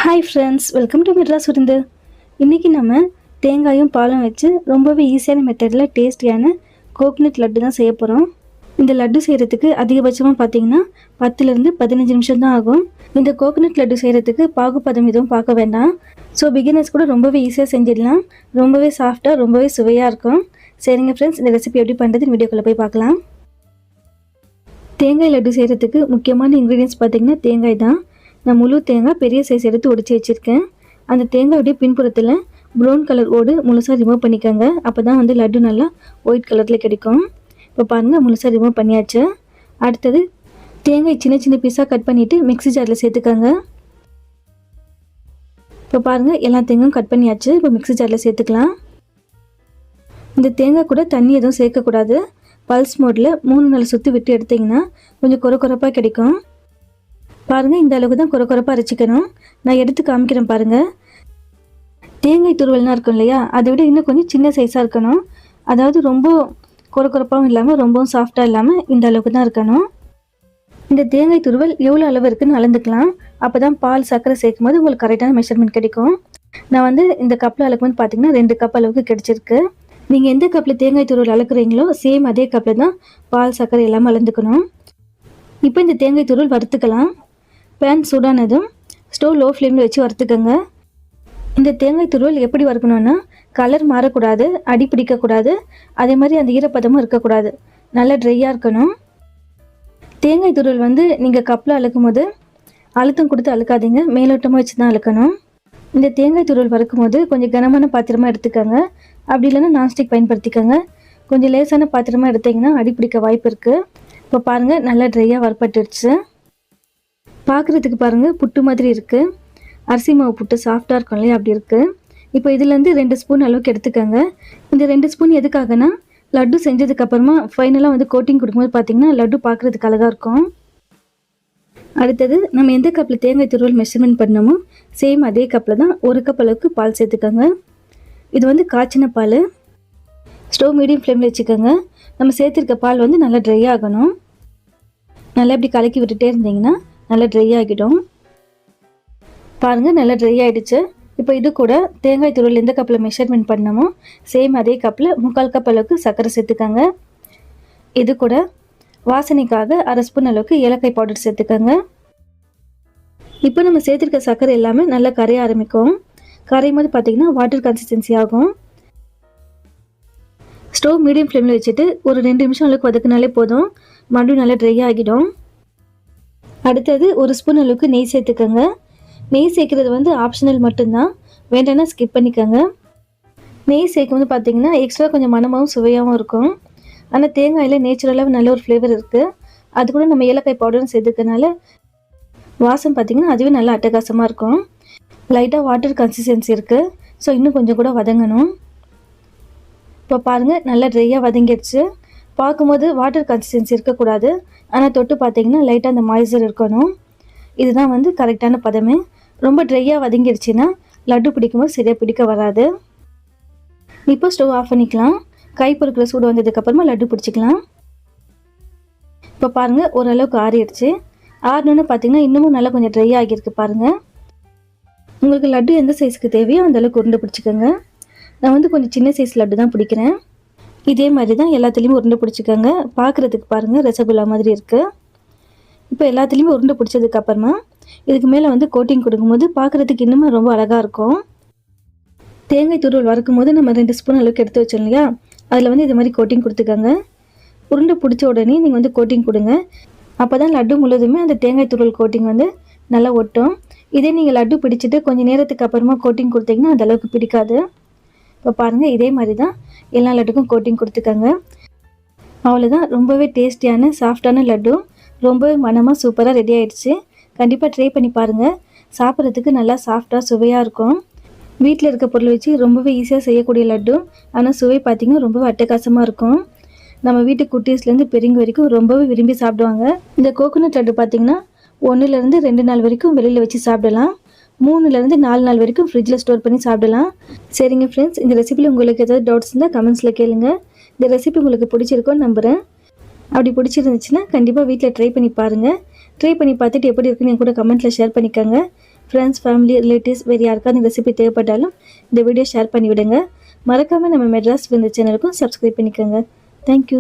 Hi friends, welcome to Madras விருந்து. இன்றைக்கி நம்ம தேங்காயும் பாலும் வச்சு ரொம்பவே ஈஸியான மெத்தடில் டேஸ்டியான கோகனட் லட்டு தான் செய்ய போகிறோம். இந்த லட்டு செய்கிறதுக்கு அதிகபட்சமாக பார்த்தீங்கன்னா 10லேருந்து 15 நிமிஷம் தான் ஆகும். இந்த கோகனட் லட்டு செய்கிறதுக்கு பாகுபதம் எதுவும் பார்க்க வேண்டாம். ஸோ பிகினர்ஸ் கூட ரொம்பவே ஈஸியாக செஞ்சிடலாம். ரொம்பவே சாஃப்டாக ரொம்பவே சுவையாக இருக்கும். சரிங்க ஃப்ரெண்ட்ஸ், இந்த ரெசிபி எப்படி பண்ணுறது வீடியோக்குள்ளே போய் பார்க்கலாம். தேங்காய் லட்டு செய்கிறதுக்கு முக்கியமான இன்க்ரீடியன்ஸ் பார்த்திங்கன்னா தேங்காய் தான். நான் முழு தேங்காய் பெரிய சைஸ் எடுத்து உடைச்சி வச்சுருக்கேன். அந்த தேங்காயுடைய பின்புறத்தில் ப்ரௌன் கலர் ஓடு முழுசாக ரிமூவ் பண்ணிக்கோங்க. அப்போ தான் லட்டு நல்லா ஒயிட் கலரில் கிடைக்கும். இப்போ பாருங்கள், முழுசாக ரிமூவ் பண்ணியாச்சு. அடுத்தது தேங்காய் சின்ன சின்ன பீஸாக கட் பண்ணிவிட்டு மிக்ஸி ஜாரில் சேர்த்துக்கோங்க. இப்போ பாருங்கள், எல்லா தேங்காயும் கட் பண்ணியாச்சு. இப்போ மிக்ஸி ஜாரில் சேர்த்துக்கலாம். இந்த தேங்காய் கூட தண்ணி எதுவும் சேர்க்கக்கூடாது. பல்ஸ் மோடில் 3-4 சுற்றி விட்டு எடுத்திங்கன்னா கொஞ்சம் கொரப்பாக கிடைக்கும். பாருங்கள், இந்த அளவுக்கு தான் கொரப்பாக அரைச்சிக்கணும். நான் எடுத்து காமிக்கிறேன் பாருங்கள். தேங்காய் துருவல்னா இருக்கும் இல்லையா, அதை விட இன்னும் கொஞ்சம் சின்ன சைஸாக இருக்கணும். அதாவது ரொம்ப கொரப்பாகவும் இல்லாமல் ரொம்பவும் சாஃப்டாக இல்லாமல் இந்த அளவுக்கு தான் இருக்கணும். இந்த தேங்காய் துருவல் எவ்வளோ அளவு இருக்குதுன்னு அளந்துக்கலாம். அப்போ தான் பால் சர்க்கரை சேர்க்கும் போது உங்களுக்கு கரெக்டான மெஷர்மெண்ட் கிடைக்கும். நான் இந்த கப்பில் அளக்கும் போது பார்த்தீங்கன்னா 2 கப் அளவுக்கு கிடைச்சிருக்கு. நீங்கள் எந்த கப்பில் தேங்காய் துருவல் அளக்குறீங்களோ சேம் அதே கப்பில் தான் பால் சர்க்கரை எல்லாமே அளந்துக்கணும். இப்போ இந்த தேங்காய் துருவல் வறுத்துக்கலாம். பேன் சூடானதும் ஸ்டவ் லோ ஃப்ளேமில் வச்சு வறுத்துக்கோங்க. இந்த தேங்காய் துருவல் எப்படி வறுக்கணுன்னா, கலர் மாறக்கூடாது, அடி பிடிக்கக்கூடாது, அதே மாதிரி அந்த ஈரப்பதமும் இருக்கக்கூடாது. நல்லா ட்ரையாக இருக்கணும். தேங்காய் துருவல் நீங்கள் கப்பில் அழுக்கும் போது அழுத்தம் கொடுத்து அழுக்காதீங்க, மேலோட்டமாக வச்சு தான் அழுக்கணும். இந்த தேங்காய் துருவல் வறுக்கும் போது கொஞ்சம் கனமான பாத்திரமாக எடுத்துக்கோங்க. அப்படி இல்லைன்னா நான்ஸ்டிக் பயன்படுத்திக்கோங்க. கொஞ்சம் லேசான பாத்திரமாக எடுத்திங்கன்னா அடி பிடிக்க வாய்ப்பு இருக்குது. இப்போ பாருங்கள், நல்லா ட்ரையாக வறுப்பட்டுடுச்சு. பார்க்குறதுக்கு பாருங்கள், புட்டு மாதிரி இருக்குது. அரிசி மாவு புட்டு சாஃப்டாக இருக்கும் இல்லையா, அப்படி இருக்குது. இப்போ இதுலேருந்து 2 ஸ்பூன் அளவுக்கு எடுத்துக்கோங்க. இந்த 2 ஸ்பூன் எதுக்காகனா, லட்டு செஞ்சதுக்கப்புறமா ஃபைனலாக கோட்டிங் கொடுக்கும்போது பார்த்திங்கன்னா லட்டு பார்க்குறதுக்கு அழகாக இருக்கும். அடுத்தது நம்ம எந்த கப்பில் தேங்காய் துருவல் மெஷர்மெண்ட் பண்ணமோ சேம் அதே கப்பில் தான் 1 கப் அளவுக்கு பால் சேர்த்துக்கோங்க. இது காய்ச்சின பால். ஸ்டவ் மீடியம் ஃப்ளேமில் வச்சுக்கோங்க. நம்ம சேர்த்துருக்க பால் நல்லா ட்ரை ஆகணும். நல்லா இப்படி கலக்கி விட்டுட்டே இருந்தீங்கன்னா நல்லா ட்ரை ஆகிடும். பாருங்கள், நல்லா ட்ரை ஆகிடுச்சு. இப்போ இது கூட தேங்காய் துருவல் எந்த கப்பில் மெஷர்மெண்ட் பண்ணமோ சேம் அதே கப்பில் 3/4 கப் அளவுக்கு சர்க்கரை சேர்த்துக்கோங்க. இது கூட வாசனைக்காக 1/2 ஸ்பூன் அளவுக்கு ஏலக்காய் பவுடர் சேர்த்துக்கோங்க. இப்போ நம்ம சேர்த்துருக்க சர்க்கரை எல்லாமே நல்லா கரைய ஆரம்பிக்கும். கரையும் போது பார்த்திங்கன்னா வாட்டர் கன்சிஸ்டன்சி ஆகும். ஸ்டவ் மீடியம் ஃப்ளேமில் வச்சுட்டு ஒரு 2 நிமிஷம் அளவுக்கு வதக்குனாலே போதும். மறுபடியும் நல்லா ட்ரை ஆகிடும். அடுத்தது 1 ஸ்பூன் அளவுக்கு நெய் சேர்த்துக்கோங்க. நெய் சேர்க்குறது ஆப்ஷனல் மட்டும்தான், வேண்டாம்னா ஸ்கிப் பண்ணிக்கோங்க. நெய் சேர்க்கும் போது பார்த்திங்கன்னா எக்ஸ்ட்ரா கொஞ்சம் மணமாகவும் சுவையாகவும் இருக்கும். ஆனால் தேங்காயில் நேச்சுரலாக நல்ல ஒரு ஃப்ளேவர் இருக்குது. அது கூட நம்ம ஏலக்காய் பவுடரும் சேர்த்துக்கனால வாசம் பார்த்திங்கன்னா அதுவே நல்லா அட்டகாசமாக இருக்கும். லைட்டாக வாட்டர் கன்சிஸ்டன்சி இருக்குது. ஸோ இன்னும் கொஞ்சம் கூட வதங்கணும். இப்போ பாருங்கள், நல்லா ட்ரையாக வதங்கிடுச்சு. பார்க்கும்போது வாட்டர் கன்சிஸ்டன்சி இருக்கக்கூடாது, ஆனால் தொட்டு பார்த்திங்கன்னா லைட்டாக அந்த மாய்ஸ்சர் இருக்கணும். இதுதான் கரெக்டான பதமே. ரொம்ப ட்ரையாக வதங்கிடுச்சுன்னா லட்டு பிடிக்கும்போது சரியாக பிடிக்க வராது. இப்போ ஸ்டவ் ஆஃப் பண்ணிக்கலாம். கை பொறுக்கிற சூடு வந்ததுக்கப்புறமா லட்டு பிடிச்சிக்கலாம். இப்போ பாருங்கள், ஓரளவுக்கு ஆறிடுச்சு. ஆறினோன்னு பார்த்திங்கன்னா இன்னமும் நல்லா கொஞ்சம் ட்ரை ஆகியிருக்கு. பாருங்கள், உங்களுக்கு லட்டு எந்த சைஸுக்கு தேவையோ அந்தளவுக்கு உருண்டை பிடிச்சிக்கோங்க. நான் கொஞ்சம் சின்ன சைஸ் லட்டு தான் பிடிக்கிறேன். இதே மாதிரி தான் எல்லாத்துலேயுமே உருண்டை பிடிச்சிக்கோங்க. பார்க்குறதுக்கு பாருங்கள் ரசகுல்லா மாதிரி இருக்குது. இப்போ எல்லாத்துலேயுமே உருண்டை பிடிச்சதுக்கப்புறமா இதுக்கு மேலே கோட்டிங் கொடுக்கும்போது பார்க்குறதுக்கு இன்னுமே ரொம்ப அழகாக இருக்கும். தேங்காய் துருவல் வறுக்கும் போது நம்ம 2 ஸ்பூன் அளவுக்கு எடுத்து வச்சோம் இல்லையா, அதில் இது மாதிரி கோட்டிங் கொடுத்துக்கோங்க. உருண்டை பிடிச்ச உடனே நீங்கள் கோட்டிங் கொடுங்க. அப்போ தான் லட்டு முழுவதுமே அந்த தேங்காய் துருவல் கோட்டிங் நல்லா ஒட்டும். இதே நீங்கள் லட்டு பிடிச்சிட்டு கொஞ்சம் நேரத்துக்கு அப்புறமா கோட்டிங் கொடுத்தீங்கன்னா அந்த அளவுக்கு பிடிக்காது. இப்போ பாருங்கள், இதே மாதிரி தான் எல்லா லட்டுக்கும் கோட்டிங் கொடுத்துக்கோங்க. அவ்வளோதான், ரொம்பவே டேஸ்டியான சாஃப்டான லட்டு ரொம்பவே மனமாக சூப்பராக ரெடி ஆகிடுச்சு. கண்டிப்பாக ட்ரை பண்ணி பாருங்கள். சாப்பிட்றதுக்கு நல்லா சாஃப்டாக சுவையாக இருக்கும். வீட்டில் இருக்க பொருள் வச்சு ரொம்பவே ஈஸியாக செய்யக்கூடிய லட்டு. ஆனால் சுவை பார்த்திங்கன்னா ரொம்பவே அட்டகாசமாக இருக்கும். நம்ம வீட்டு குட்டீஸ்லேருந்து பெரியவங்க வரைக்கும் ரொம்பவே விரும்பி சாப்பிடுவாங்க. இந்த கோகோனட் லட்டு பார்த்திங்கன்னா 1லேருந்து 2 நாள் வரைக்கும் வெளியில் வச்சு சாப்பிடலாம். 3லேருந்து 4 நாள் வரைக்கும் ஃப்ரிட்ஜில் ஸ்டோர் பண்ணி சாப்பிடலாம். சரிங்க ஃப்ரெண்ட்ஸ், இந்த ரெசிபியில் உங்களுக்கு ஏதாவது டவுட்ஸ் இருந்தால் கமெண்ட்ஸில் கேளுங்க. இந்த ரெசிபி உங்களுக்கு பிடிச்சிருக்கோன்னு நம்புகிறேன். அப்படி பிடிச்சிருந்துச்சுன்னா கண்டிப்பாக வீட்டில் ட்ரை பண்ணி பாருங்கள். ட்ரை பண்ணி பார்த்துட்டு எப்படி இருக்குன்னு என் கூட கமெண்ட்டில் ஷேர் பண்ணிக்கோங்க. ஃப்ரெண்ட்ஸ், ஃபேமிலி, ரிலேட்டிவ்ஸ் வேறு யாருக்காவது இந்த ரெசிபி தேவைப்பட்டாலும் இந்த வீடியோ ஷேர் பண்ணிவிடுங்க. மறக்காமல் நம்ம மெட்ராஸ் விருந்து சேனலுக்கும் சப்ஸ்கிரைப் பண்ணிக்கோங்க. தேங்க்யூ.